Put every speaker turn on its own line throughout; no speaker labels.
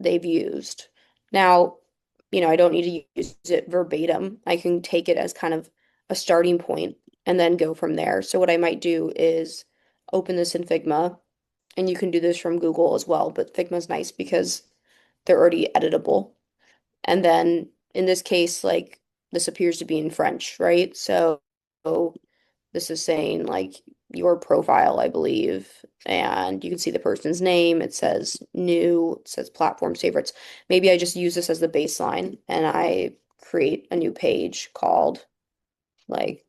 they've used. Now, I don't need to use it verbatim. I can take it as kind of a starting point and then go from there. So what I might do is open this in Figma, and you can do this from Google as well, but Figma's nice because they're already editable. And then in this case, like this appears to be in French, right? So this is saying like your profile, I believe, and you can see the person's name. It says new, it says platform favorites. Maybe I just use this as the baseline and I create a new page called like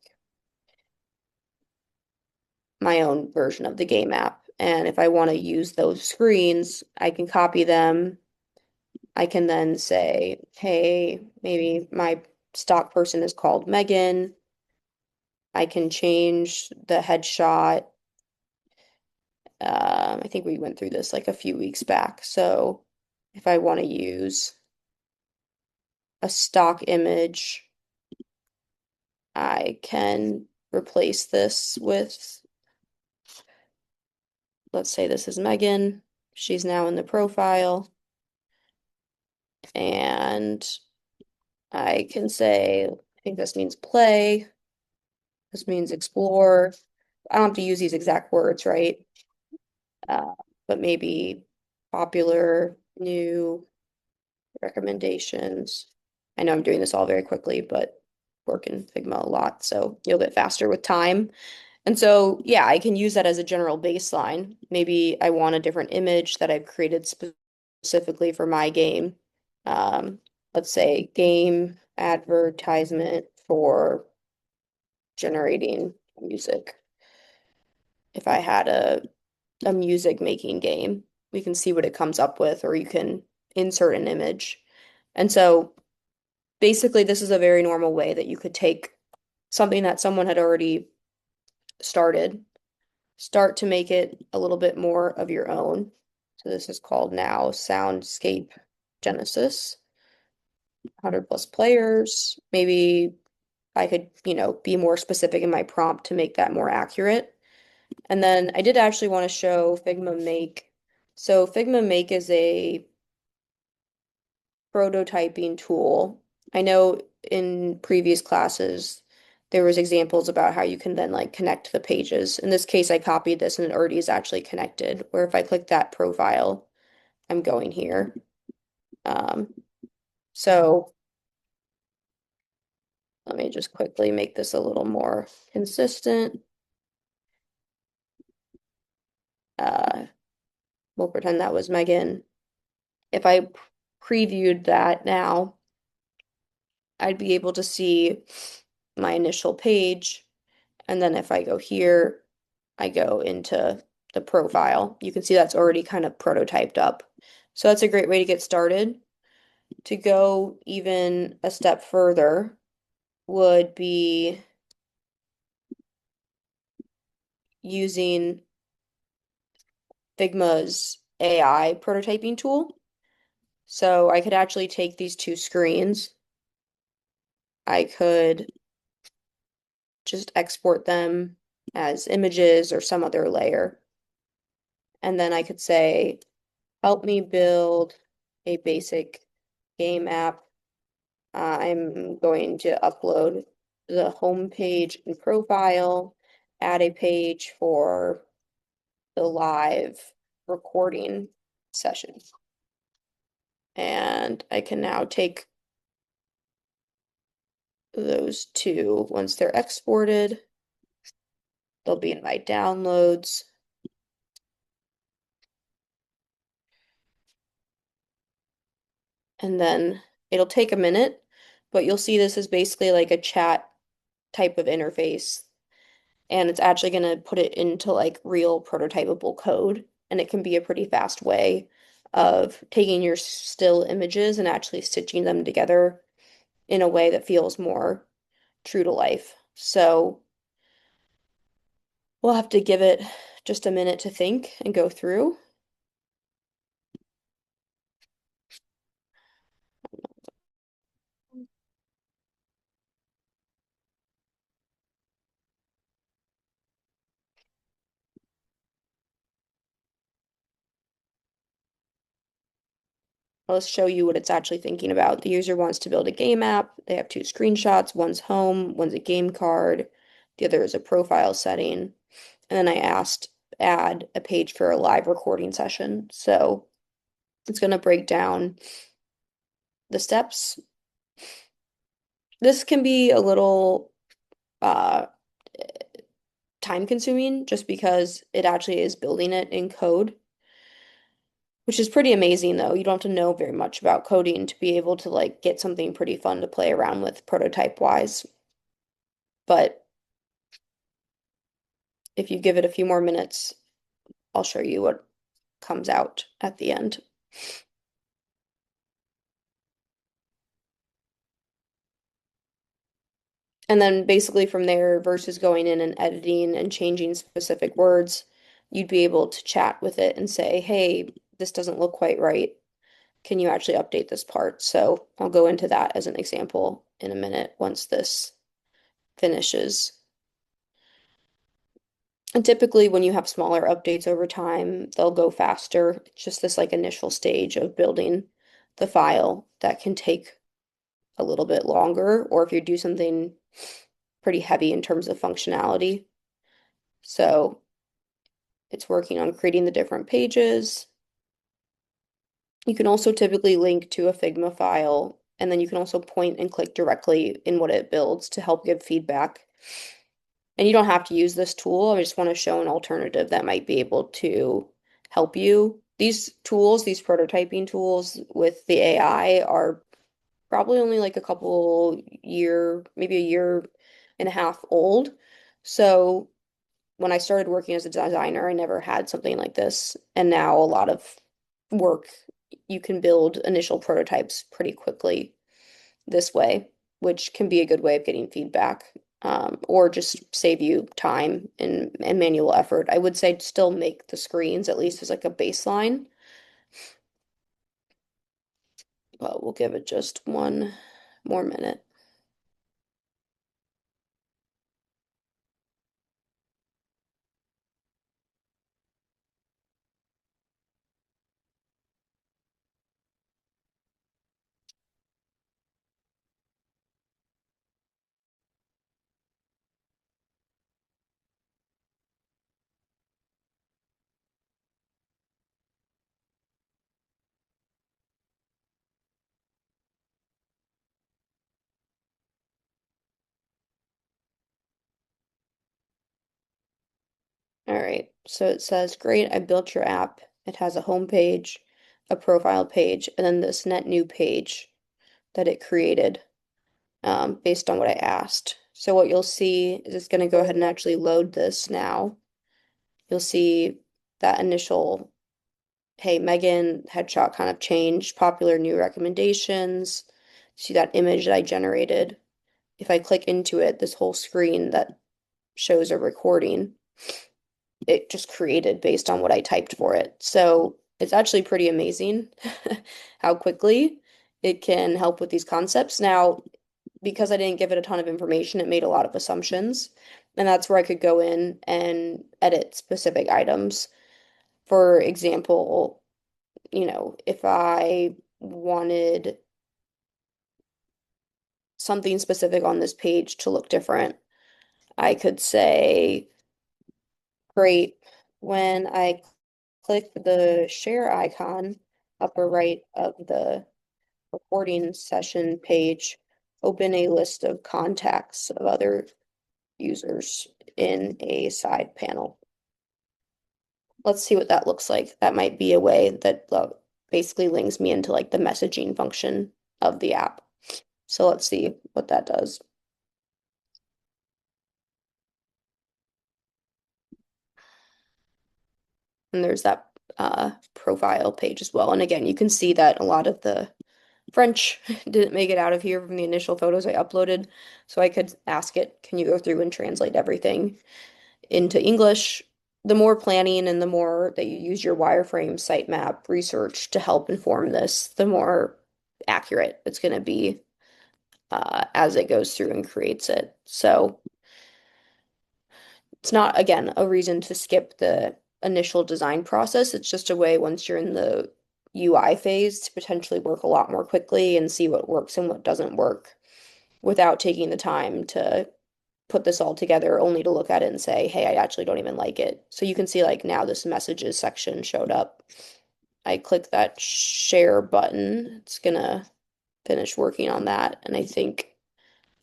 my own version of the game app. And if I want to use those screens, I can copy them. I can then say, hey, maybe my stock person is called Megan. I can change the headshot. I think we went through this like a few weeks back. So if I want to use a stock image, I can replace this with, let's say this is Megan. She's now in the profile. And I can say, I think this means play. This means explore. I don't have to use these exact words, right? Uh, but maybe popular, new, recommendations. I know I'm doing this all very quickly, but work in Figma a lot, so you'll get faster with time. And so, yeah, I can use that as a general baseline. Maybe I want a different image that I've created specifically for my game. Um, let's say game advertisement for generating music. If I had a music making game, we can see what it comes up with, or you can insert an image. And so basically, this is a very normal way that you could take something that someone had already started, start to make it a little bit more of your own. So this is called now Soundscape Genesis, 100 plus players. Maybe I could, be more specific in my prompt to make that more accurate. And then I did actually want to show Figma Make. So Figma Make is a prototyping tool. I know in previous classes there was examples about how you can then like connect the pages. In this case, I copied this and it already is actually connected, where if I click that profile, I'm going here. Um, so let me just quickly make this a little more consistent. Uh, we'll pretend that was Megan. If I previewed that now, I'd be able to see my initial page. And then if I go here, I go into the profile. You can see that's already kind of prototyped up. So that's a great way to get started. To go even a step further would be using Figma's AI prototyping tool. So I could actually take these two screens. I could just export them as images or some other layer. And then I could say, help me build a basic game app. I'm going to upload the home page and profile, add a page for the live recording session. And I can now take those two. Once they're exported, they'll be in my downloads. And then it'll take a minute, but you'll see this is basically like a chat type of interface. And it's actually going to put it into like real prototypable code. And it can be a pretty fast way of taking your still images and actually stitching them together in a way that feels more true to life. So we'll have to give it just a minute to think and go through. I'll show you what it's actually thinking about. The user wants to build a game app. They have two screenshots. One's home, one's a game card. The other is a profile setting. And then I asked add a page for a live recording session. So it's going to break down the steps. This can be a little uh, time consuming just because it actually is building it in code, which is pretty amazing though. You don't have to know very much about coding to be able to like get something pretty fun to play around with prototype wise. But if you give it a few more minutes, I'll show you what comes out at the end. And then basically from there, versus going in and editing and changing specific words, you'd be able to chat with it and say, hey, this doesn't look quite right. Can you actually update this part? So I'll go into that as an example in a minute once this finishes. And typically when you have smaller updates over time, they'll go faster. It's just this like initial stage of building the file that can take a little bit longer, or if you do something pretty heavy in terms of functionality. So it's working on creating the different pages. You can also typically link to a Figma file, and then you can also point and click directly in what it builds to help give feedback. And you don't have to use this tool. I just want to show an alternative that might be able to help you. These tools, these prototyping tools with the AI are probably only like a couple year, maybe a year and a half old. So when I started working as a designer, I never had something like this. And now a lot of work, you can build initial prototypes pretty quickly this way, which can be a good way of getting feedback, or just save you time and manual effort. I would say still make the screens at least as like a baseline, but we'll give it just one more minute. All right, so it says, great, I built your app. It has a home page, a profile page, and then this net new page that it created based on what I asked. So what you'll see is it's going to go ahead and actually load this now. You'll see that initial, hey, Megan headshot kind of changed, popular new recommendations. See that image that I generated. If I click into it, this whole screen that shows a recording, it just created based on what I typed for it. So it's actually pretty amazing how quickly it can help with these concepts. Now, because I didn't give it a ton of information, it made a lot of assumptions. And that's where I could go in and edit specific items. For example, if I wanted something specific on this page to look different, I could say, great, when I click the share icon, upper right of the recording session page, open a list of contacts of other users in a side panel. Let's see what that looks like. That might be a way that basically links me into like the messaging function of the app. So let's see what that does. And there's that profile page as well. And again, you can see that a lot of the French didn't make it out of here from the initial photos I uploaded. So I could ask it, can you go through and translate everything into English? The more planning and the more that you use your wireframe sitemap research to help inform this, the more accurate it's going to be as it goes through and creates it. So it's not, again, a reason to skip the initial design process. It's just a way once you're in the UI phase to potentially work a lot more quickly and see what works and what doesn't work without taking the time to put this all together only to look at it and say, hey, I actually don't even like it. So you can see like now this messages section showed up. I click that share button. It's gonna finish working on that. And I think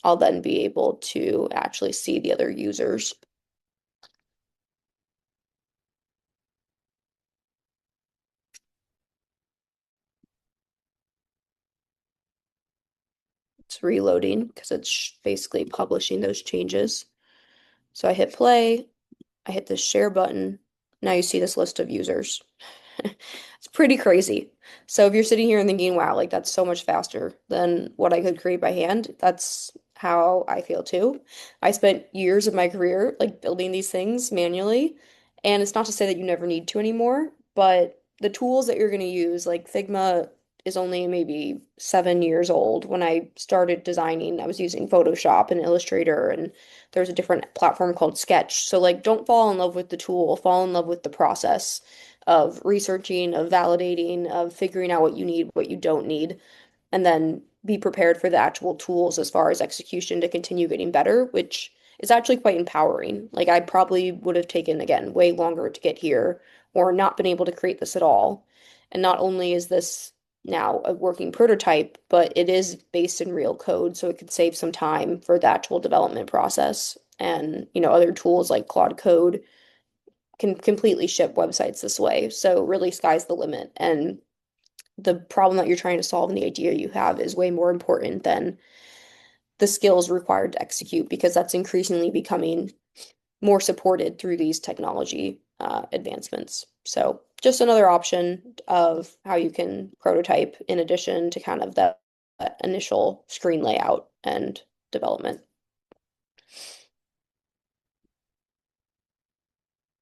I'll then be able to actually see the other users. It's reloading because it's basically publishing those changes. So I hit play, I hit the share button. Now you see this list of users. It's pretty crazy. So if you're sitting here and thinking, wow, like that's so much faster than what I could create by hand, that's how I feel too. I spent years of my career like building these things manually, and it's not to say that you never need to anymore, but the tools that you're going to use, like Figma is only maybe 7 years old. When I started designing, I was using Photoshop and Illustrator, and there's a different platform called Sketch. So like don't fall in love with the tool, fall in love with the process of researching, of validating, of figuring out what you need, what you don't need, and then be prepared for the actual tools as far as execution to continue getting better, which is actually quite empowering. Like I probably would have taken, again, way longer to get here or not been able to create this at all. And not only is this now a working prototype, but it is based in real code, so it could save some time for the actual development process. And, other tools like Claude Code can completely ship websites this way. So really sky's the limit. And the problem that you're trying to solve and the idea you have is way more important than the skills required to execute because that's increasingly becoming more supported through these technology advancements. So just another option of how you can prototype in addition to kind of that initial screen layout and development.